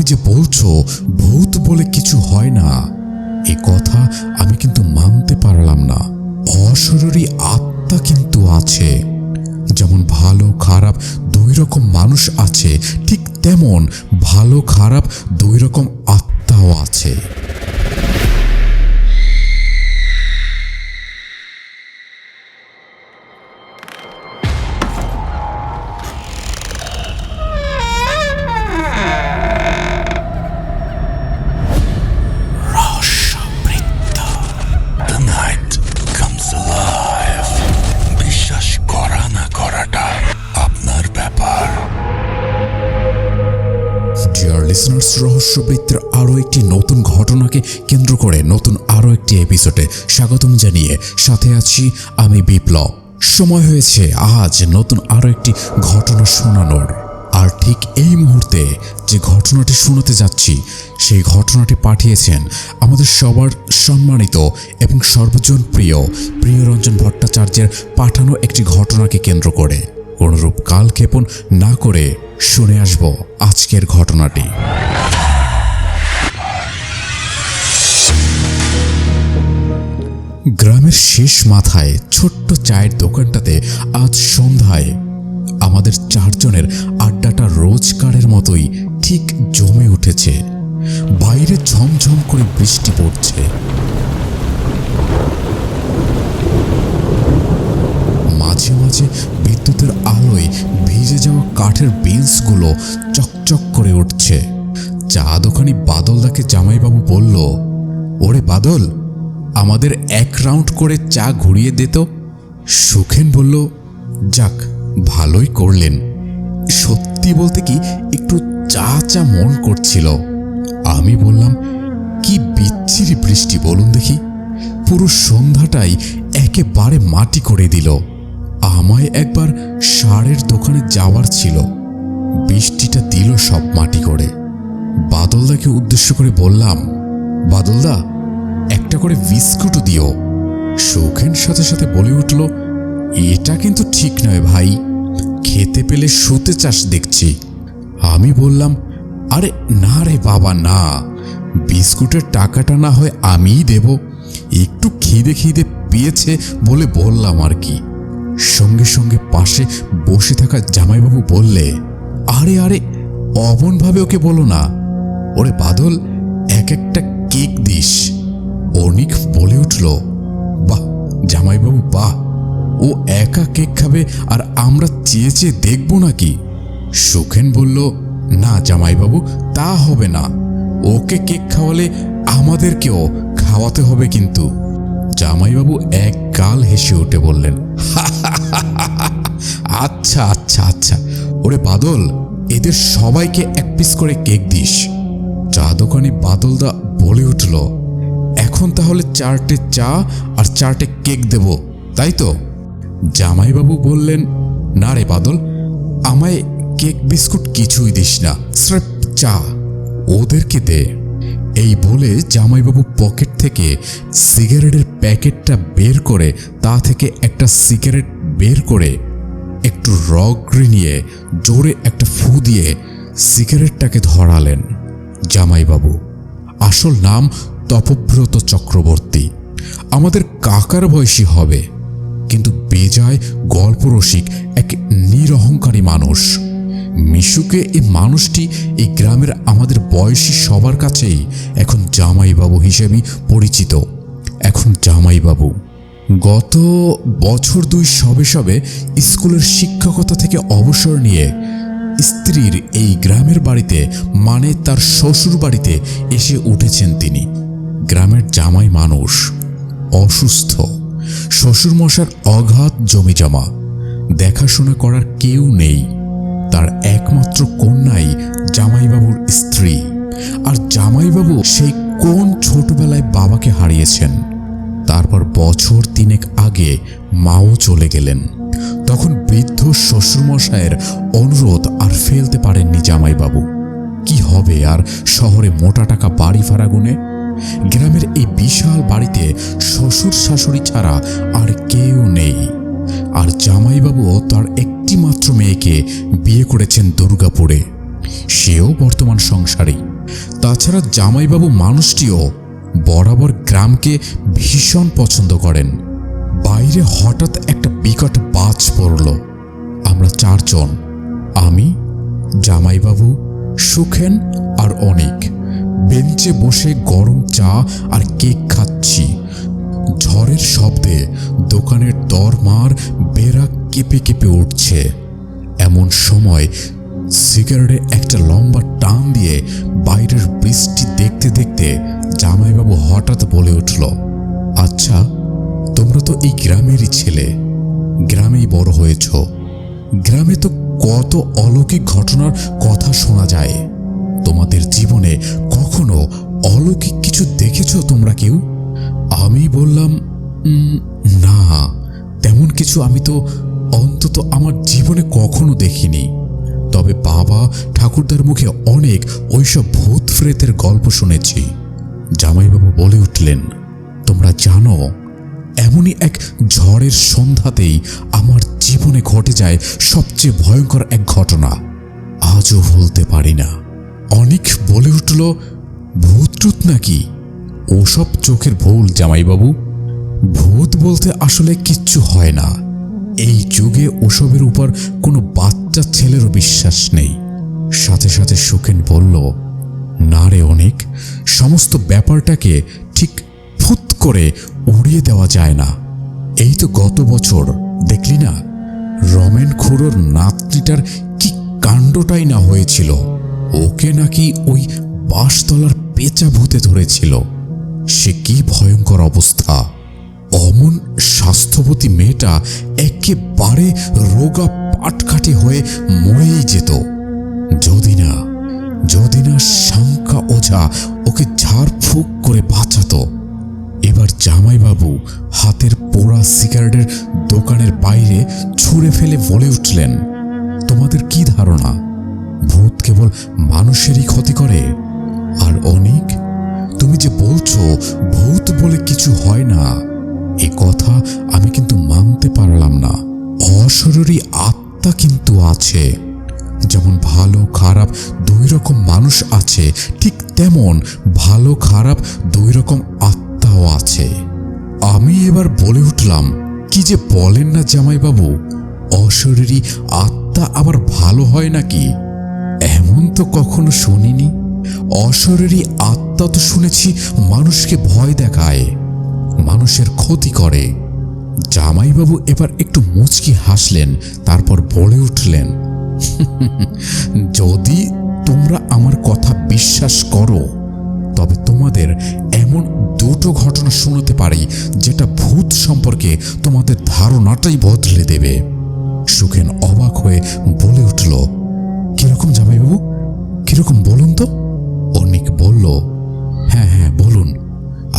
যে বলছো ভূত বলে কিছু হয় না, এ কথা আমি কিন্তু মানতে পারলাম না। অশরীরী আত্মা কিন্তু আছে। যেমন ভালো খারাপ দুই রকম মানুষ আছে, ঠিক তেমন ভালো খারাপ দুই রকম আত্মাও আছে। লিসনার্স, রহস্যবৃত্তের আরও একটি নতুন ঘটনাকে কেন্দ্র করে নতুন আরও একটি এপিসোডে স্বাগতম জানিয়ে সাথে আছি আমি বিপ্লব। সময় হয়েছে আজ নতুন আরও একটি ঘটনা শোনানোর। আর ঠিক এই মুহূর্তে যে ঘটনাটি শোনাতে যাচ্ছি সেই ঘটনাটি পাঠিয়েছেন আমাদের সবার সম্মানিত এবং সর্বজন প্রিয়রঞ্জন ভট্টাচার্যের পাঠানো একটি ঘটনাকে কেন্দ্র করে। কোনরূপ কালক্ষেপণ না করে শুনে আসব আজকের ঘটনাটি। গ্রামের শেষ মাথায় ছোট্ট চায়ের দোকানটাতে আজ সন্ধ্যায় আমাদের চারজনের আড্ডাটা রোজকারের মতোই ঠিক জমে উঠেছে। বাইরে ঝমঝম করে বৃষ্টি পড়ছে। মাঝে মাঝে বিদ্যুতের আলোয় ভিজে যাওয়া কাঠের বেঞ্চগুলো চকচক করে উঠছে। চা দোকানি বাদলদাকে জামাইবাবু বলল, ওরে বাদল, আমাদের এক রাউন্ড করে চা ঘুরিয়ে দে তো। সুখেন বলল, যাক ভালোই করলেন। সত্যি বলতে কি একটু চা চা মন করছিল। আমি বললাম, কি বিচ্ছিরি বৃষ্টি বলুন দেখি, পুরো সন্ধ্যাটাই একেবারে মাটি করে দিল। আমায় একবার সারের দোকানে যাওয়ার ছিল, বৃষ্টিটা দিল সব মাটি করে। বাদলদাকে উদ্দেশ্য করে বললাম, বাদলদা একটা করে বিস্কুটও দিও। সুখেন সাথে সাথে বলে উঠল, এটা কিন্তু ঠিক নয় ভাই, খেতে পেলে শুতে চাস দেখছি। আমি বললাম, আরে না রে বাবা না, বিস্কুটের টাকাটা না হয় আমিই দেব, একটু খিদে পেয়েছে বলে বললাম আর কি। সঙ্গে সঙ্গে পাশে বসে থাকা জামাইবাবু বললে, আরে আরে অমনভাবে ওকে বলো না, ওরে বাদল এক একটা কেক দিস। অনিক বলে উঠল, বাহ জামাইবাবু বাহ, ও একা কেক খাবে আর আমরা চেয়ে চেয়ে দেখব নাকি? সুখেন বলল, না জামাইবাবু তা হবে না, ওকে কেক খাওয়ালে আমাদেরকেও খাওয়াতে হবে কিন্তু। জামাইবাবু এক গাল হেসে উঠে বললেন, আচ্ছা আচ্ছা আচ্ছা, ওরে বাদল এদের সবাইকে এক পিস করে কেক দিস। চা দোকানি বাদলদা বলে উঠল, এখন তাহলে 4টে চা আর 4টে কেক দেব, তাই তো? জামাইবাবু বললেন, না রে বাদল, আমায় কেক বিস্কুট কিছুই দিস না, স্রেফ চা, ওদেরকে দে। এই বলে জামাইবাবু পকেট থেকে সিগারেটের প্যাকেটটা বের করে তা থেকে একটা সিগারেট বের করে একটু রগড়ি নিয়ে জোরে একটা ফু দিয়ে সিগারেটটাকে ধরালেন। জামাইবাবু আসল নাম তপব্রত চক্রবর্তী, আমাদের কাকার বয়সী হবে, কিন্তু বেজায় গল্পরসিক এক নিরহংকারী মানুষ। মিশুকে এই মানুষটি এই গ্রামের আমাদের বয়সী সবার কাছেই এখন জামাইবাবু হিসেবেই পরিচিত। এখন জামাইবাবু গত বছর 2 সবে স্কুলের শিক্ষকতা থেকে অবসর নিয়ে স্ত্রীর এই গ্রামের বাড়িতে, মানে তার শ্বশুর বাড়িতে এসে উঠেছেন তিনি। গ্রামের জামাই মানুষ, অসুস্থ, শ্বশুরমশার অগাধ জমিজমা, দেখাশোনা করার কেউ নেই। তার একমাত্র কন্যাই জামাইবাবুর স্ত্রী। আর জামাইবাবু সেই কোন ছোটবেলায় বাবাকে হারিয়েছেন। তারপর বছর 3 আগে মাও চলে গেলেন। তখন বৃদ্ধ শ্বশুরমশায়ের অনুরোধ আর ফেলতে পারেননি জামাইবাবু। কি হবে আর শহরে মোটা টাকা বাড়ি ভাড়া গুনে? গ্রামের এই বিশাল বাড়িতে শ্বশুর শাশুড়ি ছাড়া আর কেউ নেই। আর জামাইবাবুও তার একটি মাত্র মেয়েকে বিয়ে করেছেন দুর্গাপুরে, সেও বর্তমান সংসারী। তাছাড়া জামাইবাবু মানুষটিও বরাবর গ্রামকে ভীষণ পছন্দ করেন। বাইরে হঠাৎ একটা বিকট বাজ পড়ল। আমরা চারজন, আমি, জামাইবাবু, সুখেন আর অনিক, বেঞ্চে বসে গরম চা আর কেক খাচ্ছি। ঝড়ের শব্দে দোকানের দরমার বেড়া কেঁপে কেঁপে উঠছে। এমন সময় সিগারেটে একটা লম্বা টান দিয়ে বাইরের বৃষ্টি দেখতে দেখতে জামাইবাবু হঠাৎ বলে উঠল, আচ্ছা, তোমরা তো এই গ্রামেরই ছেলে, গ্রামেই বড় হয়েছ। গ্রামে তো কত অলৌকিক ঘটনার কথা শোনা যায়। তোমাদের জীবনে কখনো অলৌকিক কিছু দেখেছ তোমরা কেউ? আমি বললাম, না, তেমন কিছু আমি তো অন্তত আমার জীবনে কখনো দেখিনি। তবে বাবা ঠাকুরদার মুখে অনেক ওইসব ভূত প্রেতের গল্প শুনেছি। জামাইবাবু বলে উঠলেন, তোমরা জানো, এমনই এক ঝড়ের সন্ধ্যাতেই আমার জীবনে ঘটে যায় সবচেয়ে ভয়ঙ্কর এক ঘটনা, আজও ভুলতে পারি না। অনেক বলে উঠল, ভূত টুত নাকি? ওসব চোখের ভুল জামাইবাবু। ভূত বলতে আসলে কিচ্ছু হয় না। এই যুগে ওসবের উপর কোনো বাচ্চা ছেলেরও বিশ্বাস নেই। সাথে সাথে সুখেন বলল, না রে অনেক, সমস্ত ব্যাপারটাকে ঠিক ফুত করে উড়িয়ে দেওয়া যায় না। এই তো গত বছর দেখলি না, রমেন খুড়োর নাতনিটার কি কাণ্ডটাই না হয়েছিল। ওকে নাকি ওই বাঁশতলার পেঁচা ভূতে ধরেছিল। সে কি ভয়ঙ্কর অবস্থা! অমন স্বাস্থ্যবতী মেয়েটা একেবারে রোগা পাটকাঠি হয়ে মরেই যেত যদি না শঙ্কা ওঝা ওকে ঝাড়ফুঁক করে বাঁচাতো। এবার জামাইবাবু হাতের পোড়া সিগারেটের দোকানের বাইরে ছুঁড়ে ফেলে বলে উঠলেন, তোমাদের কি ধারণা ভূত কেবল মানুষেরই ক্ষতি করে? আর অনিক, তুমি যে বলছো ভূত বলে কিছু হয় না, এ কথা আমি কিন্তু মানতে পারলাম না। অশরীরী আত্মা কিন্তু আছে। যেমন ভালো খারাপ দুই রকম মানুষ আছে, ঠিক তেমন ভালো খারাপ দুই রকম আত্মাও আছে। আমি এবার বলে উঠলাম, কি যে বলেন না জামাইবাবু, অশরীরী আত্মা আবার ভালো হয় নাকি? এমন তো কখনো শুনিনি। অশরীরী আত্মা তো শুনেছি মানুষকে ভয় দেখায়, মানুষের ক্ষতি করে। জামাইবাবু এবার একটু মুচকি হাসলেন, তারপর বলে উঠলেন, যদি তোমরা আমার কথা বিশ্বাস করো, তবে তোমাদের এমন দুটো ঘটনা শোনাতে পারি যেটা ভূত সম্পর্কে তোমাদের ধারণাটাই বদলে দেবে। সুখেন অবাক হয়ে বলে উঠল, কিরকম জামাইবাবু, কিরকম বলুন তো? অনিক বলল, হ্যাঁ বলুন।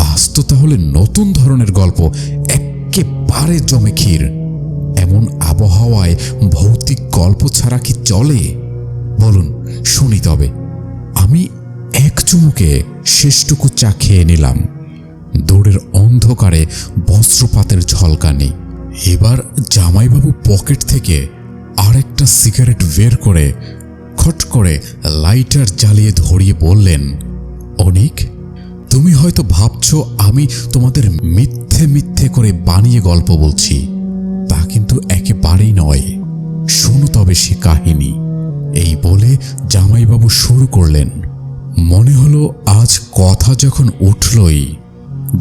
আজ তো তাহলে নতুন ধরনের গল্প একেবারে জমে ক্ষীর। এমন আবহাওয়ায় ভৌতিক গল্প ছাড়া কি চলে? বলুন, শুনি তবে। আমি এক চুমুকে শেষটুকু চা খেয়ে নিলাম। দৌড়ের অন্ধকারে বজ্রপাতের ঝলকানি। এবার জামাইবাবু পকেট থেকে আরেকটা সিগারেট বের করে খট করে লাইটার জ্বালিয়ে ধরিয়ে বললেন, অনিক, তুমি হয়তো ভাবছো আমি তোমাদের মিথ্যে মিথ্যে করে বানিয়ে গল্প বলছি। তা কিন্তু একেবারেই নয়। শোনো তবে সে কাহিনী। এই বলে জামাইবাবু শুরু করলেন। মনে হলো আজ কথা যখন উঠলই,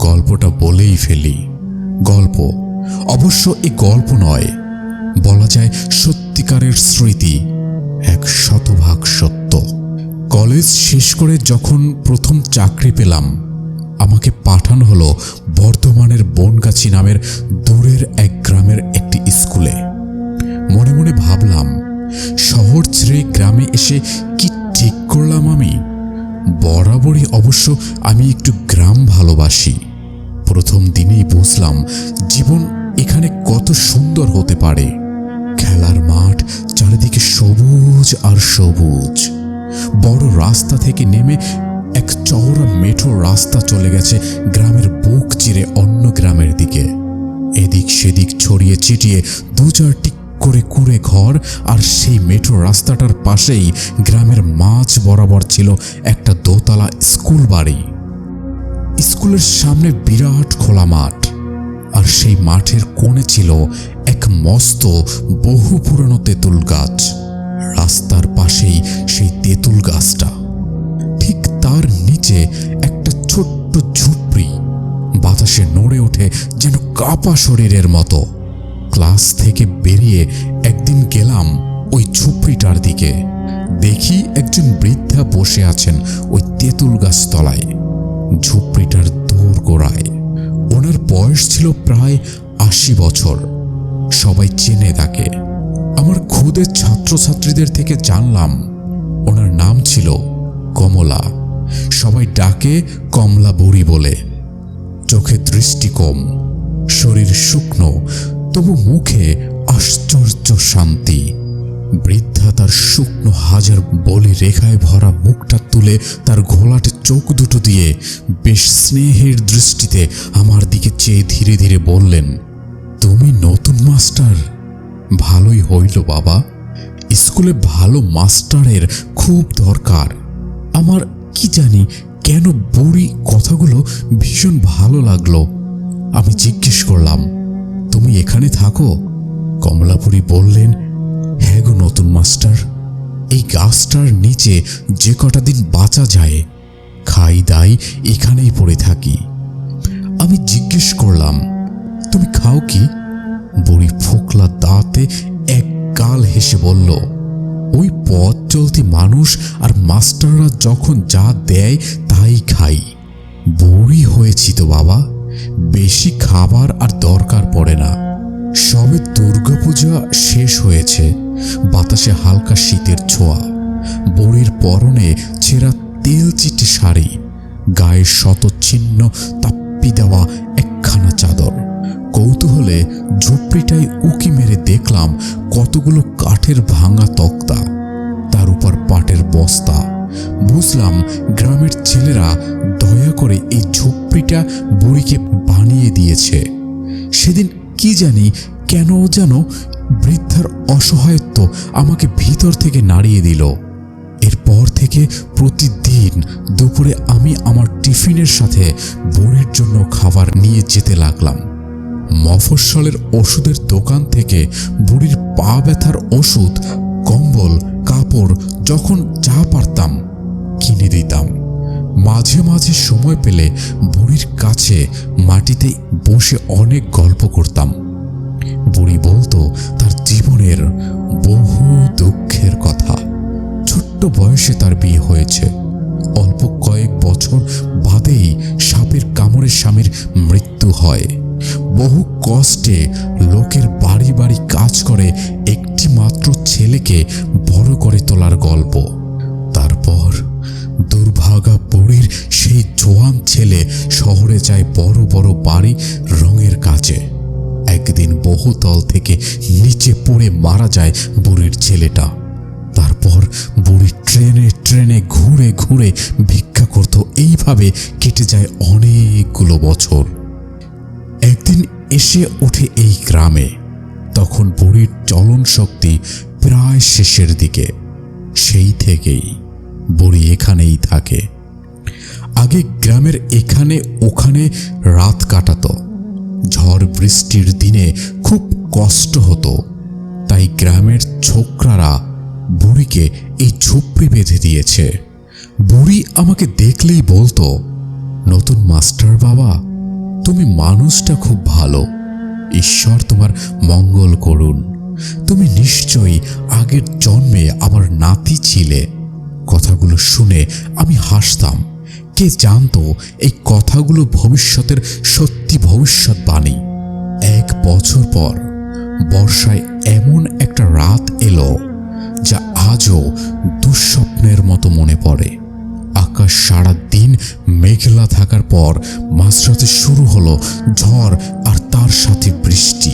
গল্পটা বলেই ফেলি। গল্প অবশ্য এই গল্প নয়, বলা যায় সত্যিকারের স্মৃতি, 100% সত্য। কলেজ শেষ করে যখন প্রথম চাকরি পেলাম, আমাকে পাঠানো হলো বর্ধমানের বনগাছি নামের দূরের এক গ্রামের একটি স্কুলে। মনে মনে ভাবলাম, শহর ছেড়ে গ্রামে এসে কি ঠিক করলাম আমি? বরাবরই অবশ্য আমি একটু গ্রাম ভালোবাসি। প্রথম দিনেই বুঝলাম জীবন এখানে কত সুন্দর হতে পারে। খেলার মাঠ, চারিদিকে সবুজ আর সবুজ। বড় রাস্তা থেকে নেমে এক চওড়া মেঠো রাস্তা চলে গেছে গ্রামের বুক চিরে অন্য গ্রামের দিকে। এদিক সেদিক ছড়িয়ে ছিটিয়ে 2-4টি করে কুঁড়ে ঘর, আর সেই মেট্রো রাস্তাটার পাশেই গ্রামের মাঝ বরাবর ছিল একটা দোতলা স্কুল বাড়ি। স্কুলের সামনে বিরাট খোলা মাঠ, আর সেই মাঠের কোণে ছিল এক মস্ত বহু পুরনো তেঁতুল গাছ। রাস্তার পাশেই সেই তেঁতুল গাছটা, ঠিক তার নিচে একটা ছোট্ট ঝুপড়ি, বাতাসে নড়ে ওঠে যেন কাঁপা শরীরের মতো। ক্লাস থেকে বেরিয়ে একদিন গেলাম ওই ঝুপড়িটার দিকে। দেখি একজন বৃদ্ধা বসে আছেন ওই তেঁতুল গাছ তলায়, ঝুপড়িটার দোর গোড়ায়। ওনার বয়স ছিল প্রায় 80 বছর। সবাই চেনে তাকে। আমার খুদে ছাত্রছাত্রীদের থেকে জানলাম ওনার নাম ছিল কমলা। সবাই ডাকে কমলা বুড়ি বলে। চোখে দৃষ্টি কম, শরীর শুকনো, তবু মুখে আশ্চর্য শান্তি। বৃদ্ধা তার শুকনো হাজার বলি রেখায় ভরা মুখটা তুলে তার ঘোলাটে চোখ দুটো দিয়ে বেশ স্নেহের দৃষ্টিতে আমার দিকে চেয়ে ধীরে ধীরে বললেন, তুমি নতুন মাস্টার? ভালোই হইল বাবা, স্কুলে ভালো মাস্টারের খুব দরকার। আমার কি জানি কেন বুড়ি কথাগুলো ভীষণ ভালো লাগলো। আমি জিজ্ঞেস করলাম, তুমি এখানে থাকো? কমলাপুরী বললেন, হ্যাঁ গো নতুন মাস্টার, এই গাছটার নিচে যে কটা দিন বাঁচা যায় খাই দাই এখানেই পড়ে থাকি। আমি জিজ্ঞেস করলাম, তুমি খাও কি? বুড়ি ফোকলা দাঁতে এক গাল হেসে বলল, ওই পথ চলতি মানুষ আর মাস্টাররা যখন যা দেয় তাই খাই। বুড়ি হয়েছি তো বাবা, বেশি খাবার আর দরকার পড়ে না। সবে দুর্গাপূজা শেষ হয়েছে, বাতাসে হালকা শীতের ছোঁয়া। বুড়ির পরনে ছেঁড়া তেলচিটে শাড়ি, গায়ে শত ছিন্ন তাপ্পি দেওয়া একখানা চাদর। কৌতূহলে ঝুপড়িটায় উকি মেরে দেখলাম কতগুলো কাঠের ভাঙা তক্তা, তার উপর পাটের বস্তা। বুঝলাম গ্রামের ছেলেরা দয়া করে এই ঝুপড়িটা বুড়িকে বানিয়ে দিয়েছে। সেদিন কি জানি কেন যেন বৃদ্ধার অসহায়ত্ব আমাকে ভিতর থেকে নাড়িয়ে দিল। এরপর থেকে প্রতিদিন দুপুরে আমি আমার টিফিনের সাথে বুড়ির জন্য খাবার নিয়ে যেতে লাগলাম। মফস্বলের ওষুধের দোকান থেকে বুড়ির পা ব্যথার ওষুধ, কম্বল, কাপড় যখন যা পারতাম কিনে দিতাম। মাঝে মাঝে সময় পেলে বুড়ির কাছে মাটিতে বসে অনেক গল্প করতাম। বুড়ি বলতো তার জীবনের বহু দুঃখের কথা। ছোট্ট বয়সে তার বিয়ে হয়েছে। অল্প কয়েক বছর বাদেই সাপের কামড়ে স্বামীর মৃত্যু হয়। বহু কষ্টে লোকের বাড়ি বাড়ি কাজ করে একটি মাত্র ছেলেকে বড় করে তোলার গল্প। তারপর দুর্ভাগা বুড়ির সেই জোয়ান ছেলে শহরে যায় বড় বড় বাড়ি রঙের কাজে। একদিন বহুতল থেকে নিচে পড়ে মারা যায় বুড়ির ছেলেটা। তারপর বুড়ি ট্রেনে ট্রেনে ঘুরে ঘুরে ভিক্ষা করত। এইভাবে কেটে যায় অনেকগুলো বছর। একদিন এসে ওঠে এই গ্রামে। তখন বুড়ির চলন শক্তি প্রায় শেষের দিকে। সেই থেকেই বুড়ি এখানেই থাকে। আগে গ্রামের এখানে ওখানে রাত কাটাতো। ঝড় বৃষ্টির দিনে খুব কষ্ট হতো, তাই গ্রামের ছোকরারা বুড়িকে এই ঝুপড়ি বেঁধে দিয়েছে। বুড়ি আমাকে দেখলেই বলতো, নতুন মাস্টার বাবা, তুমি মানুষটা খুব ভালো, ঈশ্বর তোমার মঙ্গল করুন। তুমি নিশ্চয়ই আগের জন্মে আমার নাতি ছিলে। কথাগুলো শুনে আমি হাসতাম। কে জানতো এই কথাগুলো ভবিষ্যতের সত্যি ভবিষ্যৎবাণী। 1 বছর পর বর্ষায় এমন একটা রাত এলো যা আজও দুঃস্বপ্নের মতো মনে পড়ে। আকাশ সারা দিন মেঘলা থাকার পর মাঝরাতে শুরু হলো ঝড়, আর তার সাথে বৃষ্টি।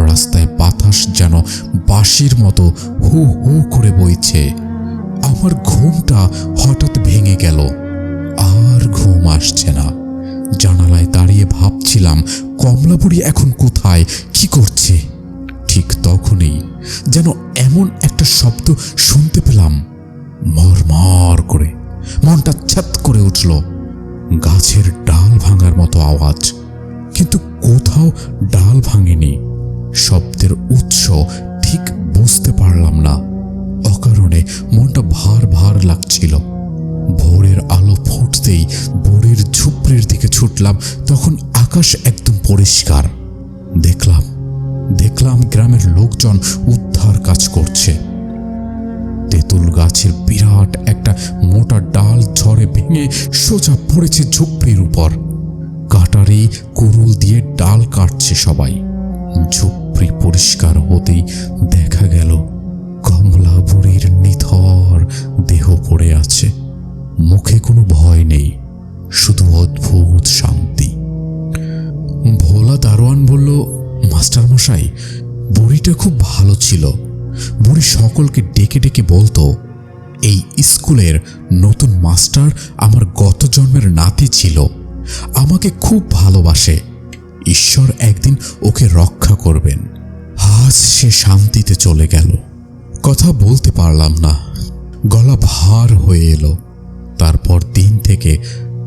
রাস্তায় বাতাস যেন বাঁশির মতো হু হু করে বইছে। আমার ঘুমটা হঠাৎ ভেঙে গেল। আর ঘুম আসছে না। জানালায় দাঁড়িয়ে ভাবছিলাম, কমলাপুরি এখন কোথায়, কি করছে? ঠিক তখনই যেন এমন একটা শব্দ শুনতে পেলাম, মরমর করে মনটা ছ্যাত করে উঠল। গাছের ডাল ভাঙার মতো আওয়াজ, কিন্তু কোথাও ডাল ভাঙেনি। শব্দের উৎস ঠিক বুঝতে পারলাম না। অকারণে মনটা ভার ভার লাগছিল। ভোরের আলো ফুটতেই বুড়ির ঝুপড়ির দিকে ছুটলাম। তখন আকাশ একদম পরিষ্কার। দেখলাম গ্রামের লোকজন উদ্ধার কাজ করছে। তেঁতুল গাছের বিরাট একটা মোটা ডাল ঝড়ে ভেঙে সোজা পড়েছে ঝুপড়ির উপর। কাটারি কুরুল দিয়ে ডাল কাটছে সবাই। ঝুপড়ি পরিষ্কার হতেই দেখা গেল কমলা বুড়ির নিথর দেহ পড়ে আছে। মুখে কোনো ভয় নেই, শুধু অদ্ভুত শান্তি। ভোলা দারোয়ান বলল, মাস্টার মশাই, বুড়িটা খুব ভালো ছিল। বুড়ি সকলকে ডেকে ডেকে বলতো, এই স্কুলের নতুন মাস্টার আমার গত জন্মের নাতি ছিল। আমাকে খুব ভালোবাসে। ঈশ্বর একদিন ওকে রক্ষা করবেন। আজ সে শান্তিতে চলে গেল। কথা বলতে পারলাম না, গলা ভার হয়ে এলো। তারপর দিন থেকে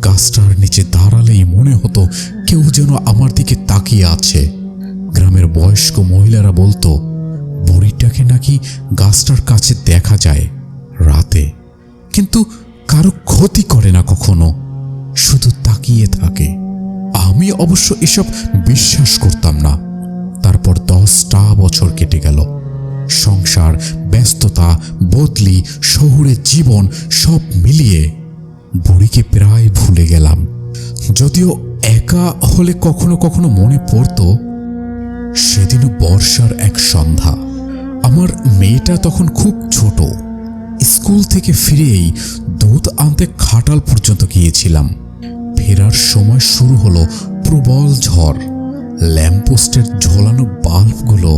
গাছটার নিচে দাঁড়ালেই মনে হতো কেউ যেন আমার দিকে তাকিয়ে আছে। গ্রামের বয়স্ক মহিলারা বলতো, বুড়িটাকে নাকি গাছটার কাছে দেখা যায় রাতে, কিন্তু কারো ক্ষতি করে না কখনো, শুধু তাকিয়ে থাকে। আমি অবশ্য এসব বিশ্বাস করতাম না। তারপর 10টা বছর কেটে গেল। সংসার, ব্যস্ততা, বদলি, শহুরের জীবন সব মিলিয়ে বুড়িকে প্রায় ভুলে গেলাম। যদিও একা হলে কখনো কখনো মনে পড়তো। সেদিনও বর্ষার এক সন্ধ্যা। আমার মেয়েটা তখন খুব ছোট। স্কুল থেকে ফিরেই দুধ আনতে খাটাল পর্যন্ত গিয়েছিলাম। ফেরার সময় শুরু হলো প্রবল ঝড়। ল্যাম্পপোস্টের ঝোলানো বাল্বগুলো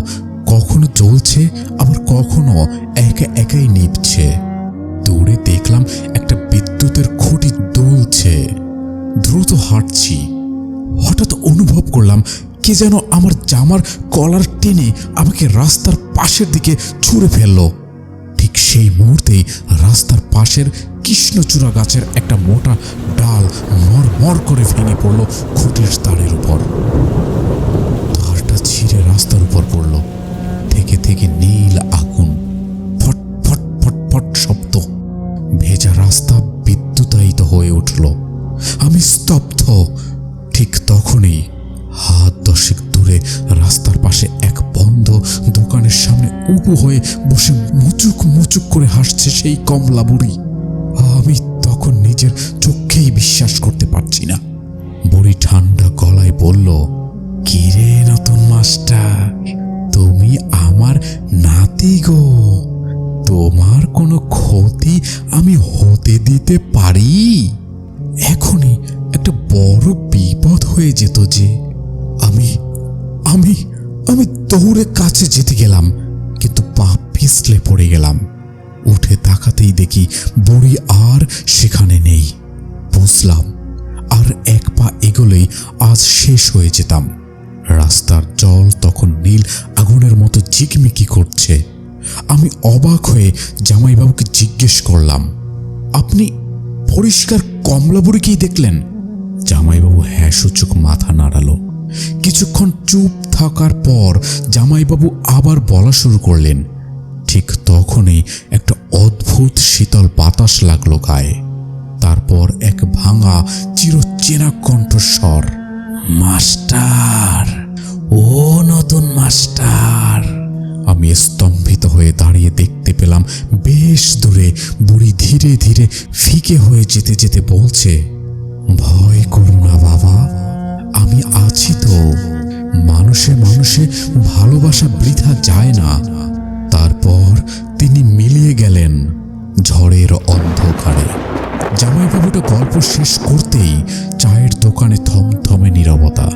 কখনো জ্বলছে, আবার কখনো একা একাই নিভছে। দূরে দেখলাম একটা বিদ্যুতের খুঁটি দুলছে। দ্রুত হাঁটছি। হঠাৎ অনুভব করলাম কে যেন আমার জামার কলার টেনে আমাকে রাস্তার পাশের দিকে ছুঁড়ে ফেললো। ঠিক সেই মুহূর্তেই রাস্তার পাশের কৃষ্ণচূড়া গাছের একটা মোটা ডাল মরমর করে ভেঙে পড়ল খুঁটির তারের উপর। তারটা ছিঁড়ে রাস্তার উপর পড়ল। থেকে থেকে নীল আগুন, ফট ফট ফট ফট শব্দ। ভেজা রাস্তা বিদ্যুতায়িত হয়ে উঠল। আমি স্তব্ধ। ঠিক তখনই হাত 10 দূরে রাস্তার পাশে এক বন্ধ দোকানের সামনে উবু হয়ে বসে মুচুক মুচুক করে হাসছে সেই কমলা বুড়ি। আমি তখন নিজের চোখেই বিশ্বাস করতে পারছি না। বুড়ি ঠান্ডা গলায় বলল, কিরে নতুন মাস্টার, তুমি আমার নাতি গো। তোমার কোনো ক্ষতি আমি হতে দিতে পারি? এখনই একটা বড় বিপদ হয়ে যেত যে। আমি দৌড়ে কাছে যেতে গেলাম, কিন্তু পা পিছলে পড়ে গেলাম। উঠে তাকাতেই দেখি বুড়ি আর সেখানে নেই। বুঝলাম আর এক পা এগোলেই আজ শেষ হয়ে যেতাম। রাস্তার জল তখন নীল আগুনের মতো ঝিকমিকি করছে। আমি অবাক হয়ে জামাইবাবুকে জিজ্ঞেস করলাম, আপনি পরিষ্কার কমলা বুড়িকেই দেখলেন? জামাইবাবু হ্যাঁ সূচক মাথা নাড়ালো। কিছুক্ষণ চুপ থাকার পর জামাইবাবু আবার বলা শুরু করলেন। ঠিক তখনই একটা অদ্ভুত শীতল বাতাস লাগলো গায়ে। তারপর এক ভাঙা চিরচেনা কণ্ঠস্বর, মাস্টার, ও নতুন মাস্টার। আমি স্তম্ভিত হয়ে দাঁড়িয়ে দেখতে পেলাম বেশ দূরে বুড়ি ধীরে ধীরে ফিকে হয়ে যেতে যেতে বলছে, ভয় করো না বাবা, আমি আছি তো। মানুষে মানুষে ভালোবাসা বৃথা যায় না। তারপর তিনি মিলিয়ে গেলেন ঝড়ের অন্ধকারে। জামাইবাবুটা গল্প শেষ করতেই চায়ের দোকানে থমথমে নীরবতা।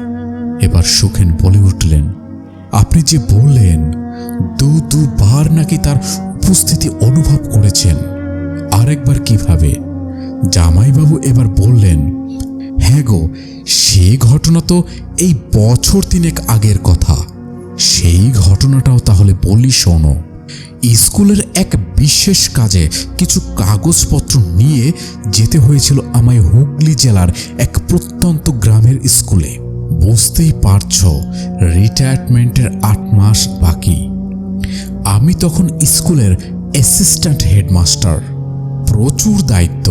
এবার সুখেন বলে উঠলেন, আপনি যে বললেন দুবার নাকি তার উপস্থিতি অনুভব করেছেন, আরেকবার কিভাবে? জামাইবাবু এবার বললেন, হ্যাঁ গো, সে ঘটনা তো এই বছর 3 আগের কথা। সেই ঘটনাটাও তাহলে বলি শোনো। স্কুলের এক বিশেষ কাজে কিছু কাগজপত্র নিয়ে যেতে হয়েছিল আমায় হুগলি জেলার এক প্রত্যন্ত গ্রামের স্কুলে। বুঝতেই পারছো, রিটায়ারমেন্টের 8 মাস বাকি। আমি তখন স্কুলের অ্যাসিস্ট্যান্ট হেডমাস্টার। প্রচুর দায়িত্ব।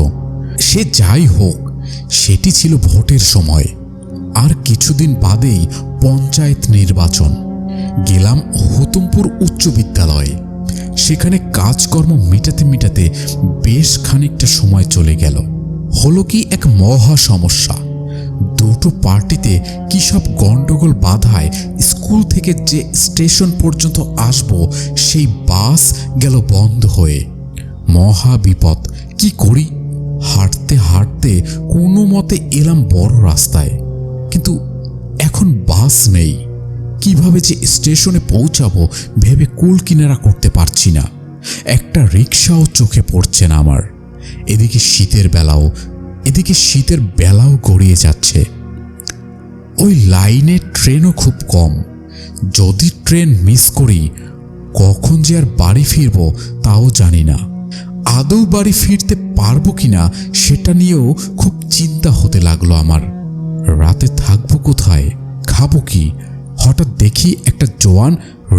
সে যাই হোক, সেটি ছিল ভোটের সময়। আর কিছুদিন বাদেই পঞ্চায়েত নির্বাচন। গেলাম হুতুমপুর উচ্চ বিদ্যালয়ে। সেখানে কাজকর্ম মেটাতে মেটাতে বেশ খানিকটা সময় চলে গেল। হলো কি, এক মহা সমস্যা। দুটো পার্টিতে কি সব গন্ডগোল বাধায় স্কুল থেকে যে স্টেশন পর্যন্ত আসব সেই বাস গেল বন্ধ হয়ে। মহা বিপদ। কি করি? হাঁটতে হাঁটতে কোনো মতে এলাম বড় রাস্তায়, কিন্তু এখন বাস নেই। কিভাবে যে স্টেশনে পৌঁছাবো ভেবে কুল কিনারা করতে পারছি না। একটা রিক্সাও চোখে পড়ছে না আমার। এদিকে শীতের বেলাও গড়িয়ে যাচ্ছে। ওই লাইনে ট্রেনও খুব কম। যদি ট্রেন মিস করি, কখন যে আর বাড়ি ফিরবো তাও জানি না। আদৌ বাড়ি ফিরতে পারবো কিনা সেটা নিয়েও খুব চিন্তা হতে লাগলো আমার। রাতে থাকবো কোথায়, খাবো কি? হঠাৎ দেখি একটা জোয়ান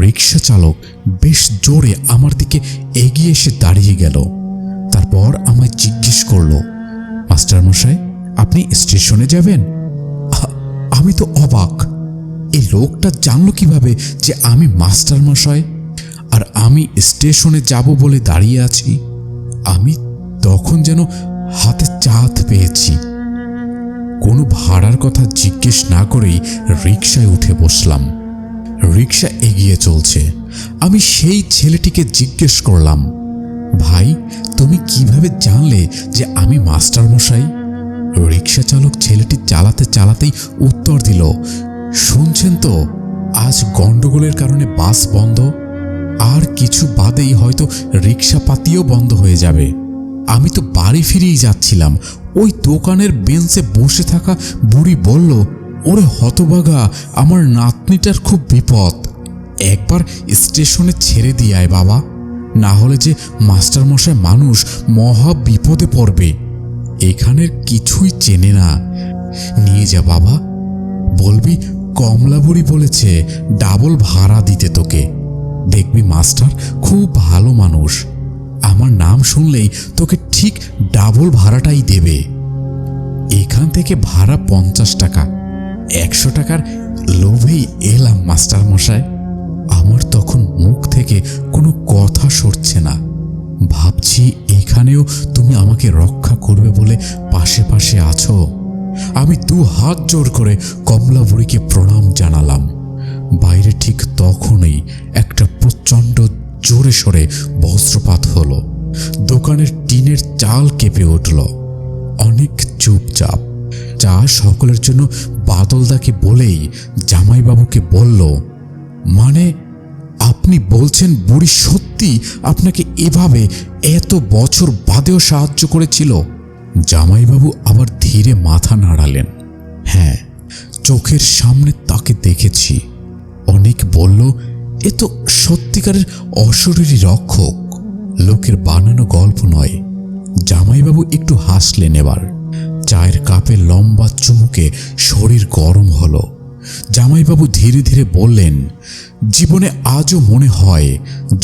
রিক্সা চালক বেশ জোরে আমার দিকে এগিয়ে এসে দাঁড়িয়ে গেল। তারপর আমায় জিজ্ঞেস করলো, মাস্টারমশাই, আপনি স্টেশনে যাবেন? আমি তো অবাক। এই লোকটা জানলো কিভাবে যে আমি মাস্টারমশাই আর আমি স্টেশনে যাব বলে দাঁড়িয়ে আছি? আমি তখন যেন হাতে চাঁদ পেয়েছি। কোনো ভাড়ার কথা জিজ্ঞেস না করেই রিকশায় উঠে বসলাম। রিকশা এগিয়ে চলছে। আমি সেই ছেলেটিকে জিজ্ঞেস করলাম, ভাই, তুমি কিভাবে জানলে যে আমি মাস্টারমশাই? রিকশা চালক ছেলেটি চালাতে চালাতেই উত্তর দিল, শুনছেন তো, আজ গন্ডগোলের কারণে বাস বন্ধ। আর কিছু বাদেই হয়তো রিকশা পাতিও বন্ধ হয়ে যাবে। আমি তো বাড়ি ফিরেই যাচ্ছিলাম। ওই দোকানের বেঞ্চে বসে থাকা বুড়ি বলল, ওরে হতভাগা, আমার নাতনিটার খুব বিপদ। একবার স্টেশনে ছেড়ে দিয়ে আয় বাবা, না হলে যে মাস্টারমশাই মানুষ মহা বিপদে পড়বে। এখানের কিছুই চেনে না। নিয়ে যা বাবা। বলবি কমলা বুড়ি বলেছে ডাবল ভাড়া দিতে তোকে। দেখবি মাস্টার খুব ভালো মানুষ। আমার নাম শুনলেই তোকে ঠিক ডাবল ভাড়াটাই দেবে। এখান থেকে ভাড়া 50 টাকা। 100 টাকার লোভেই এলাম মাস্টারমশাই। আমার তখন মুখ থেকে কোনো কথা সরছে না। ভাবছি এখানেও তুমি আমাকে রক্ষা করবে বলে পাশে পাশে আছো। আমি 2 হাত জোর করে কমলা বুড়িকে প্রণাম জানালাম। বাইরে ঠিক তখনই একটা প্রচণ্ড জোরে সরে বজ্রপাত হলো। দোকানের টিনের চাল কেঁপে উঠল। অনেক চুপচাপ। চা সকলের জন্য বাদলদাকে বলেই জামাইবাবুকে বলল, মানে আপনি বলছেন বুড়ি সত্যি আপনাকে এভাবে এত বছর বাদেও সাহায্য করেছিল? জামাইবাবু আবার ধীরে মাথা নাড়ালেন। হ্যাঁ, চোখের সামনে তাকে দেখেছি। অনেক বলল, এ তো সত্যিকারের অশরীরী রক্ষক, লোকের বানানো গল্প নয়। জামাইবাবু একটু হাসলেন। এবার চায়ের কাপে লম্বা চুমুকে শরীর গরম হলো। জামাইবাবু ধীরে ধীরে বললেন, জীবনে আজও মনে হয়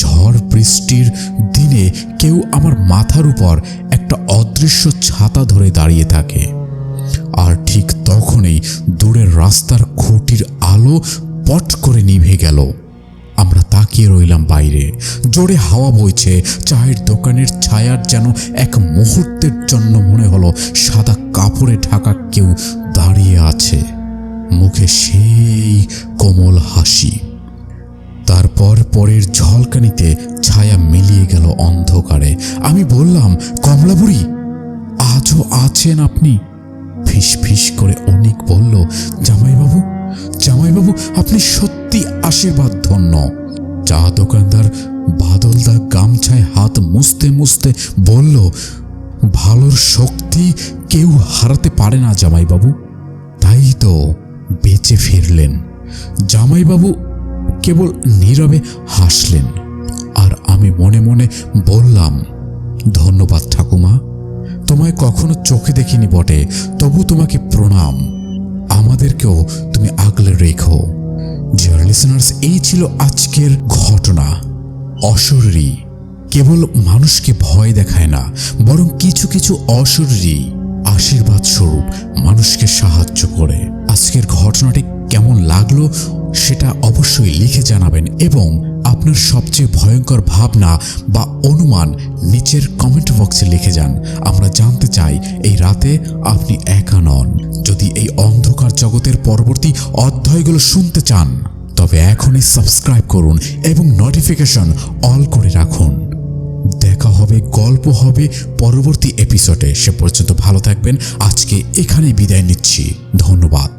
ঝড় বৃষ্টির দিনে কেউ আমার মাথার উপর একটা অদৃশ্য ছাতা ধরে দাঁড়িয়ে থাকে। আর ঠিক তখনই দূরের রাস্তার খুঁটির আলো পট করে নিভে গেল। আমরা তাকিয়ে রইলাম বাইরে। জোরে হাওয়া বইছে। চায়ের দোকানের ছায়ার যেন এক মুহূর্তের জন্য মনে হলো সাদা কাপড়ে ঢাকা কেউ দাঁড়িয়ে আছে, মুখে সেই কোমল হাসি। তারপর পরের ঝলকানিতে ছায়া মিলিয়ে গেল অন্ধকারে। আমি বললাম, কমলা বুড়ি, আজও আছেন আপনি? ফিস ফিস করে অনেক বলল, জামাইবাবু, জামাইবাবু, আপনি সত্যি আশীর্বাদ ধন্য। চা দোকানদার বাদলদা গামছায় হাত মুছতে মুছতে বলল, ভালোর শক্তি কেউ হারাতে পারে না জামাইবাবু, তাই তো বেঁচে ফিরলেন। জামাইবাবু কেবল নীরবে হাসলেন। আর আমি মনে মনে বললাম, ধন্যবাদ ঠাকুমা, তোমায় কখনো চোখে দেখিনি বটে, তবু তোমাকে প্রণাম। আমাদেরকেও তুমি আগলে রেখো। ডিয়ার লিসেনার্স, এই ছিল আজকের ঘটনা। অশরীরী কেবল মানুষকে ভয় দেখায় না, বরং কিছু কিছু অশরীরী আশীর্বাদ স্বরূপ মানুষকে সাহায্য করে। আজকের ঘটনাটি কেমন লাগলো সেটা অবশ্যই লিখে জানাবেন, এবং আপনার সবচেয়ে ভয়ঙ্কর ভাবনা বা অনুমান নিচের কমেন্ট বক্সে লিখে যান। আমরা জানতে চাই এই রাতে আপনি একা নন। যদি এই অন্ধকার জগতের পরবর্তী অধ্যায়গুলো শুনতে চান, তবে এখনই সাবস্ক্রাইব করুন এবং নোটিফিকেশন অল করে রাখুন। দেখা হবে, গল্প হবে পরবর্তী এপিসোডে। সে পর্যন্ত ভালো থাকবেন। আজকে এখানেই বিদায় নিচ্ছি। ধন্যবাদ।